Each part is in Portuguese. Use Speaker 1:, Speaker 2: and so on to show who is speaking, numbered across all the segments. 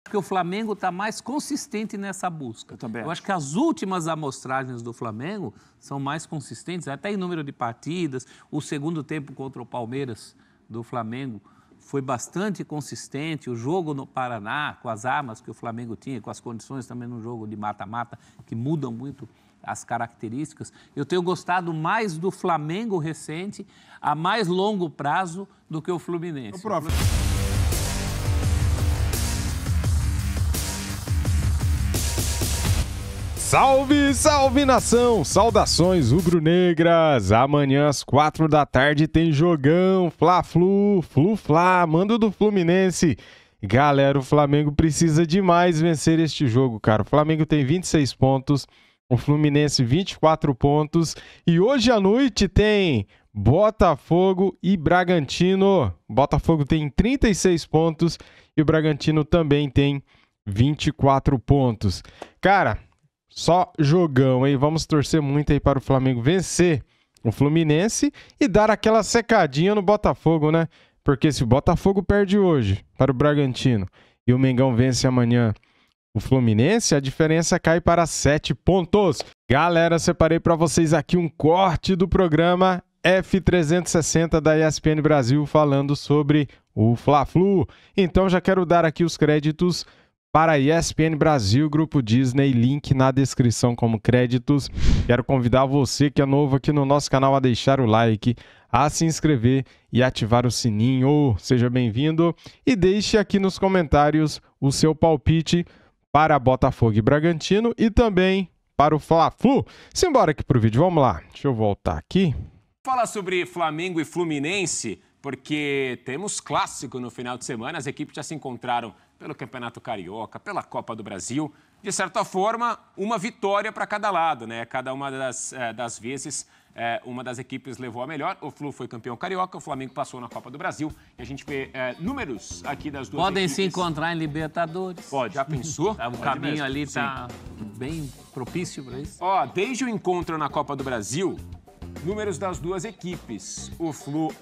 Speaker 1: Porque o Flamengo está mais consistente nessa busca. Eu acho que as últimas amostragens do Flamengo são mais consistentes, até em número de partidas. O segundo tempo contra o Palmeiras do Flamengo foi bastante consistente. O jogo no Paraná, com as armas que o Flamengo tinha, com as condições também no jogo de mata-mata, que mudam muito as características. Eu tenho gostado mais do Flamengo recente, a mais longo prazo, do que o Fluminense.
Speaker 2: Salve, salve nação! Saudações rubro-negras! Amanhã às 4 da tarde tem jogão, Fla-Flu, Flu-Fla, mando do Fluminense. Galera, o Flamengo precisa demais vencer este jogo, cara. O Flamengo tem 26 pontos, o Fluminense 24 pontos e hoje à noite tem Botafogo e Bragantino. Botafogo tem 36 pontos e o Bragantino também tem 24 pontos. Cara, só jogão, hein? Vamos torcer muito aí para o Flamengo vencer o Fluminense e dar aquela secadinha no Botafogo, né? Porque se o Botafogo perde hoje para o Bragantino e o Mengão vence amanhã o Fluminense, a diferença cai para 7 pontos. Galera, separei para vocês aqui um corte do programa F360 da ESPN Brasil falando sobre o Fla-Flu. Então já quero dar aqui os créditos para a ESPN Brasil, Grupo Disney, link na descrição como créditos. Quero convidar você que é novo aqui no nosso canal a deixar o like, a se inscrever e ativar o sininho. Seja bem-vindo e deixe aqui nos comentários o seu palpite para Botafogo e Bragantino e também para o Fla-Flu. Simbora aqui pro vídeo, vamos lá. Deixa eu voltar aqui.
Speaker 3: Falar sobre Flamengo e Fluminense, porque temos clássico no final de semana, as equipes já se encontraram pelo Campeonato Carioca, pela Copa do Brasil. De certa forma, uma vitória para cada lado, né? Cada uma das vezes, uma das equipes levou a melhor. O Flu foi campeão carioca, o Flamengo passou na Copa do Brasil. E a gente vê números aqui das duas
Speaker 1: Podem
Speaker 3: equipes.
Speaker 1: se encontrar em Libertadores.
Speaker 3: Pode. Já pensou?
Speaker 1: O caminho ali está bem propício para isso.
Speaker 3: Ó, desde o encontro na Copa do Brasil, números das duas equipes. O Flu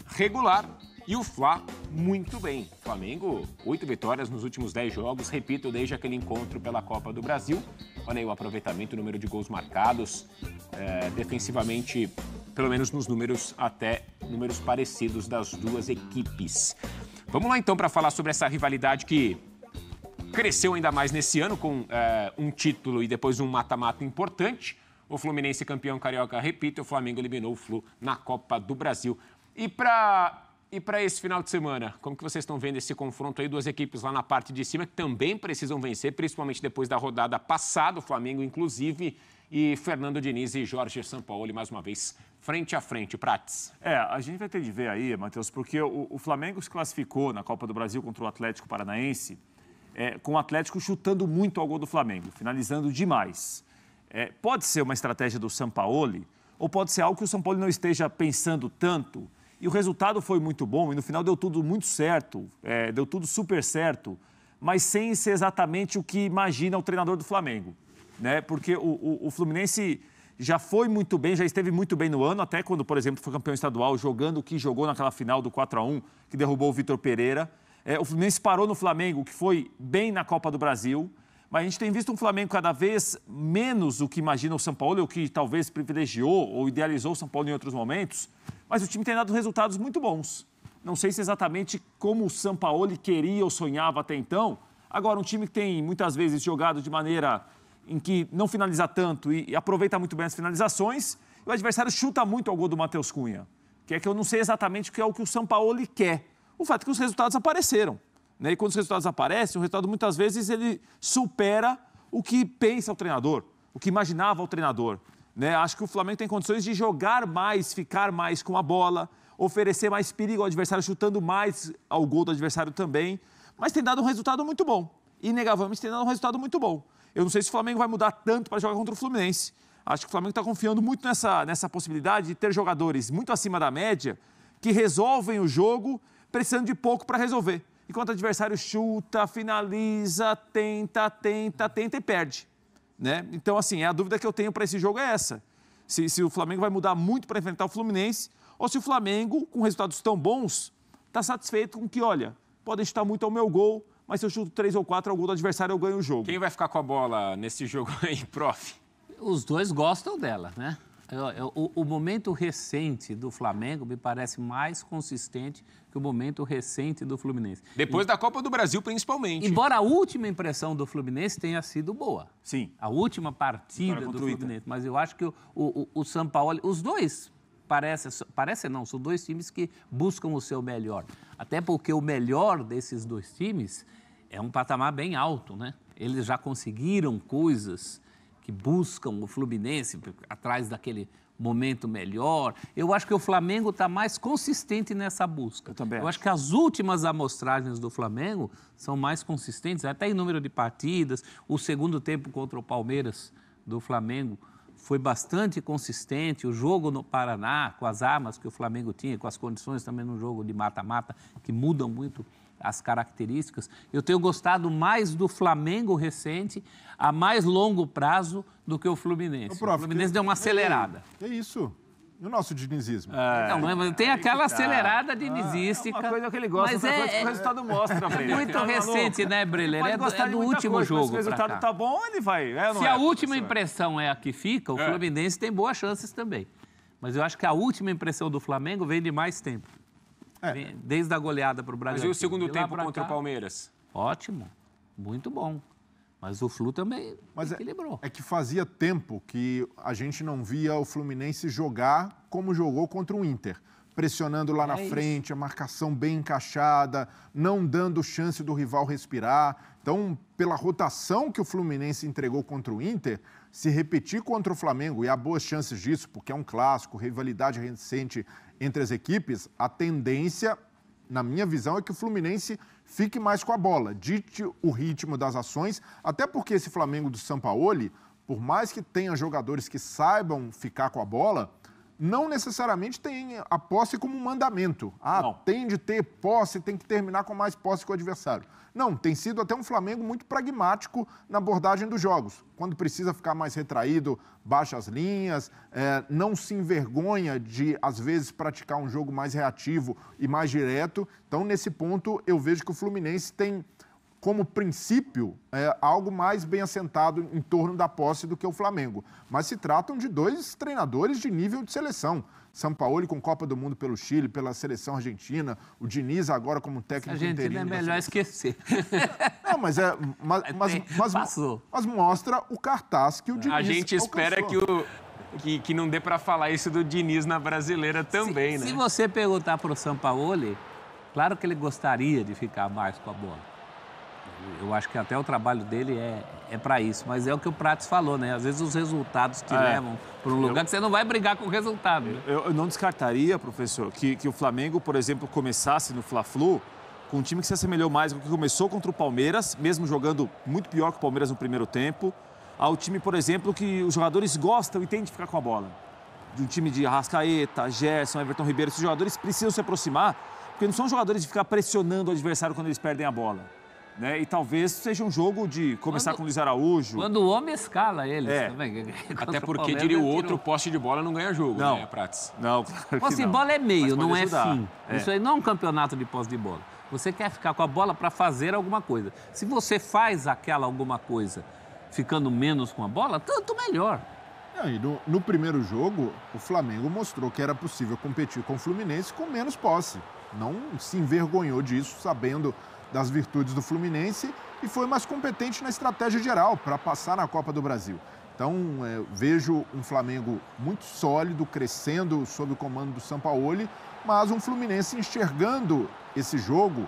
Speaker 3: regular e o Fla muito bem. Flamengo, 8 vitórias nos últimos 10 jogos, repito, desde aquele encontro pela Copa do Brasil. Olha aí o aproveitamento, o número de gols marcados, defensivamente, pelo menos nos números, até números parecidos das duas equipes. Vamos lá então para falar sobre essa rivalidade que cresceu ainda mais nesse ano com um título e depois um mata-mata importante. O Fluminense campeão carioca, repito, o Flamengo eliminou o Flu na Copa do Brasil. E para esse final de semana, como que vocês estão vendo esse confronto aí? Duas equipes lá na parte de cima que também precisam vencer, principalmente depois da rodada passada, o Flamengo inclusive, e Fernando Diniz e Jorge Sampaoli mais uma vez frente a frente. Prates.
Speaker 4: A gente vai ter de ver aí, Matheus, porque o Flamengo se classificou na Copa do Brasil contra o Atlético Paranaense, com o Atlético chutando muito ao gol do Flamengo, finalizando demais. Pode ser uma estratégia do Sampaoli, ou pode ser algo que o Sampaoli não esteja pensando tanto. E o resultado foi muito bom e no final deu tudo muito certo, deu tudo super certo, mas sem ser exatamente o que imagina o treinador do Flamengo, né? Porque o Fluminense já foi muito bem, já esteve muito bem no ano, até quando, por exemplo, foi campeão estadual, jogando o que jogou naquela final do 4-1, que derrubou o Vitor Pereira. O Fluminense parou no Flamengo, que foi bem na Copa do Brasil, mas a gente tem visto um Flamengo cada vez menos o que imagina o Sampaoli, ou que talvez privilegiou ou idealizou o Sampaoli em outros momentos, mas o time tem dado resultados muito bons. Não sei se exatamente como o Sampaoli queria ou sonhava até então. Agora, um time que tem muitas vezes jogado de maneira em que não finaliza tanto e aproveita muito bem as finalizações, e o adversário chuta muito ao gol do Matheus Cunha, que é que eu não sei exatamente o que é o que o Sampaoli quer. O fato é que os resultados apareceram, né? E quando os resultados aparecem, o resultado muitas vezes ele supera o que pensa o treinador, o que imaginava o treinador. Né? Acho que o Flamengo tem condições de jogar mais, ficar mais com a bola, oferecer mais perigo ao adversário, chutando mais ao gol do adversário também, mas tem dado um resultado muito bom. Inegavelmente tem dado um resultado muito bom. Eu não sei se o Flamengo vai mudar tanto para jogar contra o Fluminense. Acho que o Flamengo está confiando muito nessa possibilidade de ter jogadores muito acima da média que resolvem o jogo precisando de pouco para resolver. Enquanto o adversário chuta, finaliza, tenta e perde. Né? Então, assim, a dúvida que eu tenho para esse jogo é essa. Se o Flamengo vai mudar muito para enfrentar o Fluminense ou se o Flamengo, com resultados tão bons, está satisfeito com que, olha, podem chutar muito ao meu gol, mas se eu chuto 3 ou 4 ao gol do adversário, eu ganho o jogo.
Speaker 3: Quem vai ficar com a bola nesse jogo aí, prof?
Speaker 1: Os dois gostam dela, né? O momento recente do Flamengo me parece mais consistente que o momento recente do Fluminense.
Speaker 3: Depois da Copa do Brasil, principalmente.
Speaker 1: Embora a última impressão do Fluminense tenha sido boa.
Speaker 4: Sim.
Speaker 1: A última partida do Fluminense. Mas eu acho que o Sampaoli... Os dois parece não, são dois times que buscam o seu melhor. Até porque o melhor desses dois times é um patamar bem alto, né? Eles já conseguiram coisas que buscam o Fluminense atrás daquele momento melhor. Eu acho que o Flamengo está mais consistente nessa busca. Eu acho que as últimas amostragens do Flamengo são mais consistentes, até em número de partidas. O segundo tempo contra o Palmeiras do Flamengo foi bastante consistente. O jogo no Paraná, com as armas que o Flamengo tinha, com as condições também no jogo de mata-mata, que mudam muito as características. Eu tenho gostado mais do Flamengo recente, a mais longo prazo, do que o Fluminense. O Fluminense deu uma acelerada.
Speaker 5: É isso. E o nosso dinizismo?
Speaker 1: Não, tem aquela acelerada dinizística.
Speaker 4: Uma coisa que ele gosta, outra coisa que o resultado mostra, Breler.
Speaker 1: Muito recente, né, Breler? É do último jogo.
Speaker 4: Se o resultado tá bom, ele vai.
Speaker 1: Se a última impressão é a que fica, o Fluminense tem boas chances também. Mas eu acho que a última impressão do Flamengo vem de mais tempo. Desde a goleada para o Bragantino.
Speaker 3: Mas e o segundo tempo contra o Palmeiras?
Speaker 1: Ótimo, muito bom. Mas o Flu também equilibrou.
Speaker 5: É que fazia tempo que a gente não via o Fluminense jogar como jogou contra o Inter. Pressionando lá na frente, a marcação bem encaixada, não dando chance do rival respirar. Então, pela rotação que o Fluminense entregou contra o Inter, se repetir contra o Flamengo, e há boas chances disso, porque é um clássico, rivalidade recente entre as equipes, a tendência, na minha visão, é que o Fluminense fique mais com a bola, dite o ritmo das ações, até porque esse Flamengo do Sampaoli, por mais que tenha jogadores que saibam ficar com a bola, não necessariamente tem a posse como um mandamento. Tem de ter posse, tem que terminar com mais posse que o adversário. Não, tem sido até um Flamengo muito pragmático na abordagem dos jogos. Quando precisa ficar mais retraído, baixa as linhas, não se envergonha de, às vezes, praticar um jogo mais reativo e mais direto. Então, nesse ponto, eu vejo que o Fluminense tem, como princípio, algo mais bem assentado em torno da posse do que o Flamengo. Mas se tratam de dois treinadores de nível de seleção. Sampaoli com Copa do Mundo pelo Chile, pela seleção argentina, o Diniz agora como técnico interino.
Speaker 1: A Argentina é melhor esquecer.
Speaker 5: Não, mas mostra o cartaz que o Diniz
Speaker 3: A gente espera
Speaker 5: alcançou.
Speaker 3: que não dê para falar isso do Diniz na Brasileira também, né?
Speaker 1: Se você perguntar para o Sampaoli, claro que ele gostaria de ficar mais com a bola. Eu acho que até o trabalho dele é para isso. Mas é o que o Prates falou, né? Às vezes os resultados te levam para um lugar que você não vai brigar com o resultado. Né?
Speaker 4: Eu não descartaria, professor, que o Flamengo, por exemplo, começasse no Fla-Flu com um time que se assemelhou mais ao que começou contra o Palmeiras, mesmo jogando muito pior que o Palmeiras no primeiro tempo, ao time, por exemplo, que os jogadores gostam e têm de ficar com a bola. De um time de Arrascaeta, Gerson, Everton Ribeiro. Esses jogadores precisam se aproximar, porque não são jogadores de ficar pressionando o adversário quando eles perdem a bola. Né? E talvez seja um jogo de começar com o Luiz Araújo.
Speaker 1: Quando o homem escala eles também.
Speaker 3: Até porque, diria o outro, posse de bola não ganha jogo,
Speaker 4: não,
Speaker 3: né, Prates?
Speaker 4: Não, claro
Speaker 1: posse de bola é meio, não é fim.
Speaker 4: É.
Speaker 1: Isso aí não é um campeonato de posse de bola. Você quer ficar com a bola para fazer alguma coisa. Se você faz aquela alguma coisa ficando menos com a bola, tanto melhor.
Speaker 5: E no primeiro jogo, o Flamengo mostrou que era possível competir com o Fluminense com menos posse. Não se envergonhou disso, sabendo das virtudes do Fluminense, e foi mais competente na estratégia geral para passar na Copa do Brasil. Então, vejo um Flamengo muito sólido, crescendo sob o comando do Sampaoli, mas um Fluminense enxergando esse jogo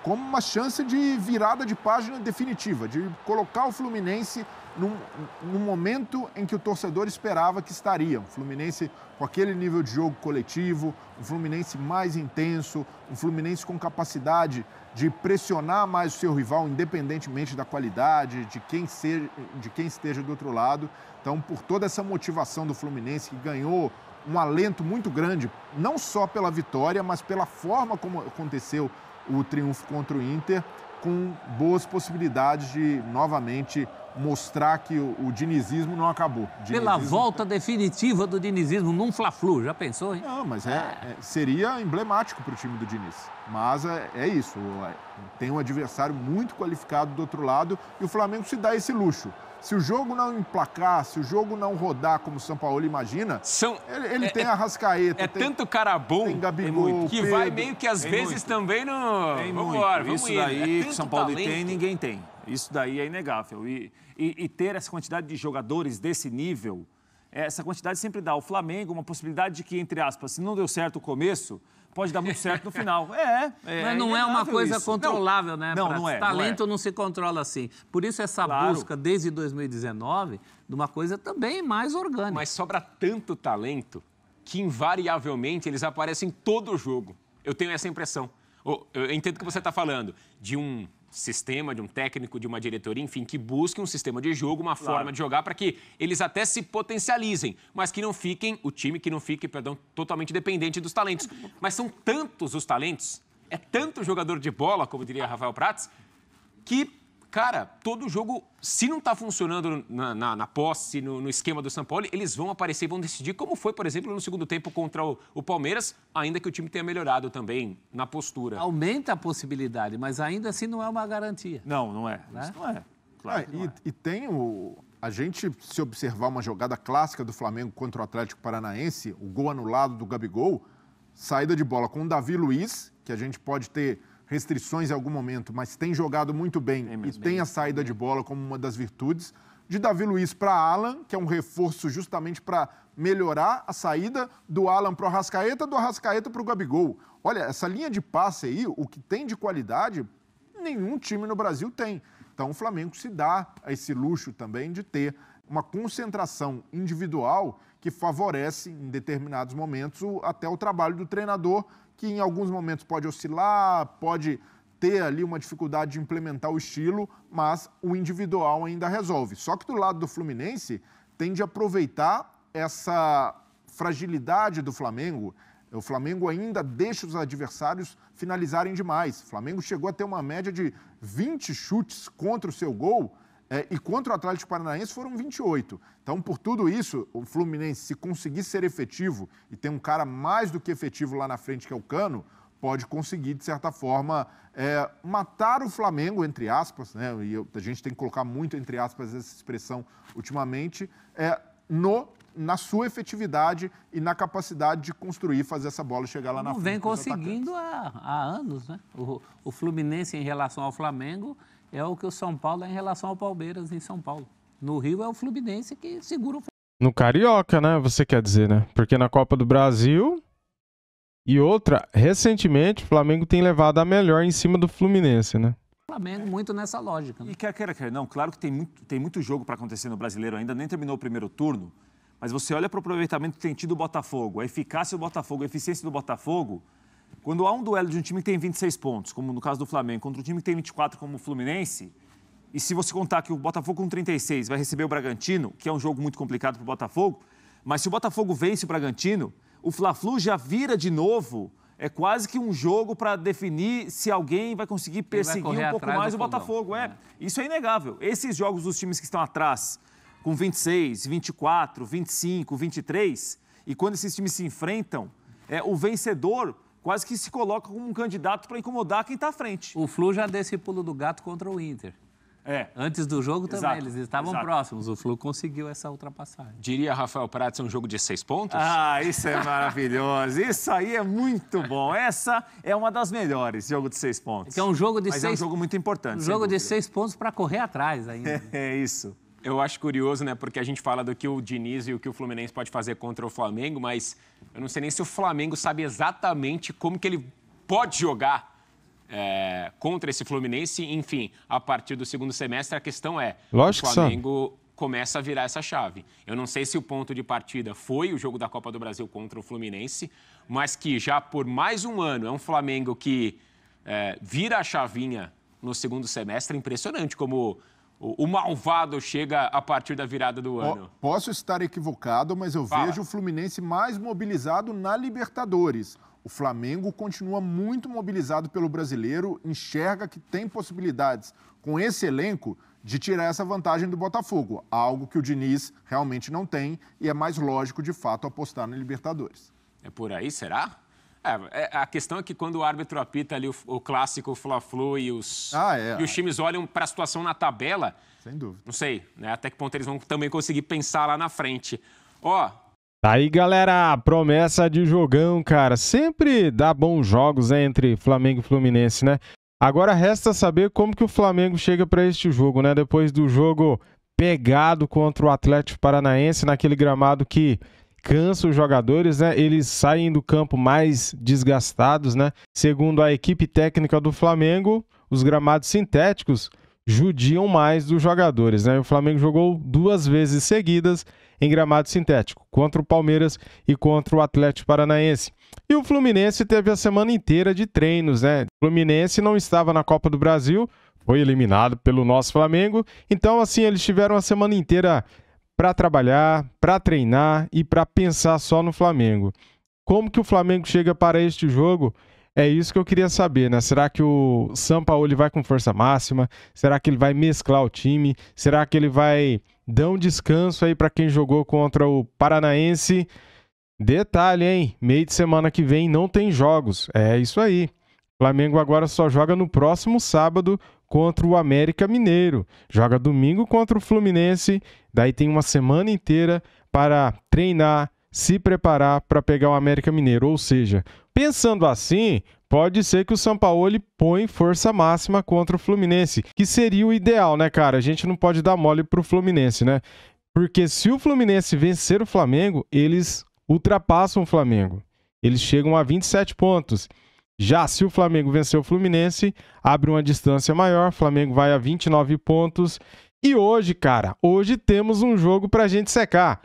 Speaker 5: como uma chance de virada de página definitiva, de colocar o Fluminense num momento em que o torcedor esperava que estaria. Um Fluminense com aquele nível de jogo coletivo, um Fluminense mais intenso, um Fluminense com capacidade de pressionar mais o seu rival, independentemente da qualidade, de quem esteja do outro lado. Então, por toda essa motivação do Fluminense, que ganhou um alento muito grande, não só pela vitória, mas pela forma como aconteceu o triunfo contra o Inter, com boas possibilidades de novamente mostrar que o dinizismo não acabou.
Speaker 1: Pela volta definitiva do dinizismo num Fla-Flu, já pensou, hein?
Speaker 5: Não, mas seria emblemático para o time do Diniz. Mas é isso, tem um adversário muito qualificado do outro lado e o Flamengo se dá esse luxo. Se o jogo não emplacar, se o jogo não rodar como o São Paulo imagina, ele tem a Arrascaeta.
Speaker 3: Tanto cara bom
Speaker 5: tem Gabigol,
Speaker 3: que
Speaker 5: Pedro,
Speaker 3: vai meio que às vezes muito. Também no...
Speaker 4: Tem muito. Isso daí que o São Paulo tem, ninguém tem. Isso daí é inegável. E ter essa quantidade de jogadores desse nível, essa quantidade sempre dá ao Flamengo uma possibilidade de que, entre aspas, se não deu certo o começo, pode dar muito certo no final.
Speaker 1: Mas não é uma coisa
Speaker 4: isso.
Speaker 1: controlável, né?
Speaker 4: Não é.
Speaker 1: Talento não se controla assim. Por isso essa busca, desde 2019, de uma coisa também mais orgânica.
Speaker 3: Mas sobra tanto talento que, invariavelmente, eles aparecem em todo o jogo. Eu tenho essa impressão. Eu entendo o que você está falando, de um sistema, de um técnico, de uma diretoria, enfim, que busque um sistema de jogo, uma forma de jogar para que eles até se potencializem, mas que não fiquem, o time que não fique, totalmente dependente dos talentos. Mas são tantos os talentos, é tanto jogador de bola, como diria Rafael Prats, que, cara, todo jogo, se não está funcionando na posse, no esquema do São Paulo, eles vão aparecer e vão decidir, como foi, por exemplo, no segundo tempo contra o Palmeiras, ainda que o time tenha melhorado também na postura.
Speaker 1: Aumenta a possibilidade, mas ainda assim não é uma garantia.
Speaker 4: Não é. Né? Isso não é. Claro que não é.
Speaker 5: E tem a gente, se observar uma jogada clássica do Flamengo contra o Atlético Paranaense, o gol anulado do Gabigol, saída de bola com o Davi Luiz, que a gente pode ter restrições em algum momento, mas tem jogado muito bem e tem a saída de bola como uma das virtudes. De Davi Luiz para Alan, que é um reforço justamente para melhorar a saída do Alan para o Arrascaeta, do Arrascaeta para o Gabigol. Olha, essa linha de passe aí, o que tem de qualidade, nenhum time no Brasil tem. Então o Flamengo se dá a esse luxo também de ter uma concentração individual que favorece, em determinados momentos, até o trabalho do treinador, que em alguns momentos pode oscilar, pode ter ali uma dificuldade de implementar o estilo, mas o individual ainda resolve. Só que do lado do Fluminense, tem de aproveitar essa fragilidade do Flamengo. O Flamengo ainda deixa os adversários finalizarem demais. O Flamengo chegou a ter uma média de 20 chutes contra o seu gol, e contra o Atlético Paranaense foram 28. Então, por tudo isso, o Fluminense, se conseguir ser efetivo e ter um cara mais do que efetivo lá na frente, que é o Cano, pode conseguir, de certa forma, matar o Flamengo, entre aspas, né? E a gente tem que colocar muito entre aspas essa expressão ultimamente, na sua efetividade e na capacidade de construir, fazer essa bola chegar lá na frente.
Speaker 1: Vem conseguindo há anos, né? O Fluminense, em relação ao Flamengo, é o que o São Paulo é em relação ao Palmeiras em São Paulo. No Rio é o Fluminense que segura o Flamengo.
Speaker 2: No Carioca, né? Você quer dizer, né? Porque na Copa do Brasil e outra, recentemente, o Flamengo tem levado a melhor em cima do Fluminense, né?
Speaker 1: O Flamengo muito nessa lógica. Né?
Speaker 4: E quer não, claro que tem muito jogo para acontecer no Brasileiro ainda, nem terminou o primeiro turno, mas você olha para o aproveitamento que tem tido o Botafogo, a eficácia do Botafogo, a eficiência do Botafogo. Quando há um duelo de um time que tem 26 pontos, como no caso do Flamengo, contra um time que tem 24, como o Fluminense, e se você contar que o Botafogo com 36 vai receber o Bragantino, que é um jogo muito complicado para o Botafogo, mas se o Botafogo vence o Bragantino, o Fla-Flu já vira de novo, é quase que um jogo para definir se alguém vai conseguir perseguir um pouco mais o Botafogo. Isso é inegável. Esses jogos dos times que estão atrás, com 26, 24, 25, 23, e quando esses times se enfrentam, o vencedor quase que se coloca como um candidato para incomodar quem está à frente.
Speaker 1: O Flu já deu esse pulo do gato contra o Inter. Antes do jogo também, eles estavam próximos. O Flu conseguiu essa ultrapassagem.
Speaker 3: Diria Rafael Prats, um jogo de 6 pontos?
Speaker 4: Isso é maravilhoso. Isso aí é muito bom. Essa é uma das melhores, jogo de 6 pontos.
Speaker 1: Que é um jogo de
Speaker 4: Mas é um jogo muito importante.
Speaker 1: Um jogo de 6 pontos para correr atrás ainda.
Speaker 4: É isso.
Speaker 3: Eu acho curioso, né? Porque a gente fala do que o Diniz e o que o Fluminense pode fazer contra o Flamengo, mas eu não sei nem se o Flamengo sabe exatamente como que ele pode jogar contra esse Fluminense. Enfim, a partir do segundo semestre, a questão é...
Speaker 2: Lógico
Speaker 3: o Flamengo começa a virar essa chave. Eu não sei se o ponto de partida foi o jogo da Copa do Brasil contra o Fluminense, mas que já por mais um ano é um Flamengo que vira a chavinha no segundo semestre. É impressionante como... O malvado chega a partir da virada do ano.
Speaker 5: Posso estar equivocado, mas eu vejo o Fluminense mais mobilizado na Libertadores. O Flamengo continua muito mobilizado pelo brasileiro, enxerga que tem possibilidades com esse elenco de tirar essa vantagem do Botafogo, algo que o Diniz realmente não tem e é mais lógico, de fato, apostar na Libertadores.
Speaker 3: É por aí, será? A questão é que quando o árbitro apita ali o clássico, o Fla-Flu e os times olham para a situação na tabela,
Speaker 5: sem dúvida.
Speaker 3: Não sei, né? Até que ponto eles vão também conseguir pensar lá na frente.
Speaker 2: Tá aí, galera, promessa de jogão, cara. Sempre dá bons jogos, né, entre Flamengo e Fluminense, né? Agora resta saber como que o Flamengo chega para este jogo, né? Depois do jogo pegado contra o Atlético Paranaense, naquele gramado que cansa os jogadores, né? Eles saem do campo mais desgastados, né? Segundo a equipe técnica do Flamengo, os gramados sintéticos judiam mais dos jogadores, né? O Flamengo jogou 2 vezes seguidas em gramado sintético, contra o Palmeiras e contra o Atlético Paranaense. E o Fluminense teve a semana inteira de treinos, né? O Fluminense não estava na Copa do Brasil, foi eliminado pelo nosso Flamengo, então assim eles tiveram a semana inteira para trabalhar, para treinar e para pensar só no Flamengo. Como que o Flamengo chega para este jogo? É isso que eu queria saber, né? Será que o Sampaoli vai com força máxima? Será que ele vai mesclar o time? Será que ele vai dar um descanso aí para quem jogou contra o Paranaense? Detalhe, hein? Meio de semana que vem não tem jogos. É isso aí. O Flamengo agora só joga no próximo sábado contra o América Mineiro. Joga domingo contra o Fluminense. Daí tem uma semana inteira para treinar, se preparar para pegar o América Mineiro. Ou seja, pensando assim, pode ser que o Sampaoli põe força máxima contra o Fluminense, que seria o ideal, né, cara? A gente não pode dar mole pro Fluminense, né? Porque se o Fluminense vencer o Flamengo, eles ultrapassam o Flamengo. Eles chegam a 27 pontos. Já se o Flamengo vencer o Fluminense, abre uma distância maior, o Flamengo vai a 29 pontos. E hoje, cara, hoje temos um jogo pra gente secar.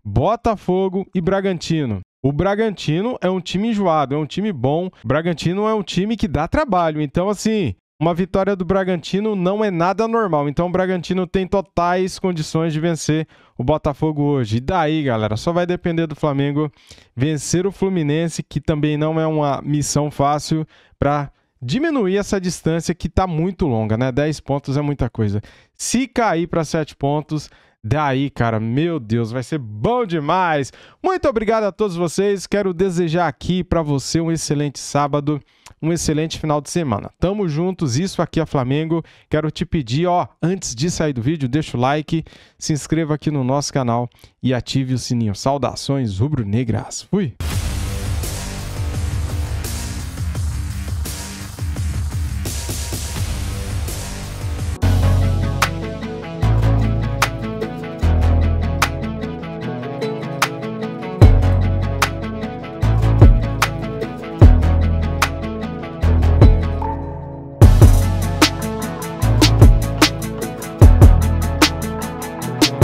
Speaker 2: Botafogo e Bragantino. O Bragantino é um time enjoado, é um time bom. O Bragantino é um time que dá trabalho. Então, assim, uma vitória do Bragantino não é nada normal. Então, o Bragantino tem totais condições de vencer o Botafogo hoje. E daí, galera, só vai depender do Flamengo vencer o Fluminense, que também não é uma missão fácil, para diminuir essa distância que está muito longa, né? 10 pontos é muita coisa. Se cair para 7 pontos... daí, cara, meu Deus, vai ser bom demais. Muito obrigado a todos vocês. Quero desejar aqui para você um excelente sábado, um excelente final de semana. Tamo juntos, isso aqui é Flamengo. Quero te pedir, antes de sair do vídeo, deixa o like, se inscreva aqui no nosso canal e ative o sininho. Saudações rubro-negras. Fui!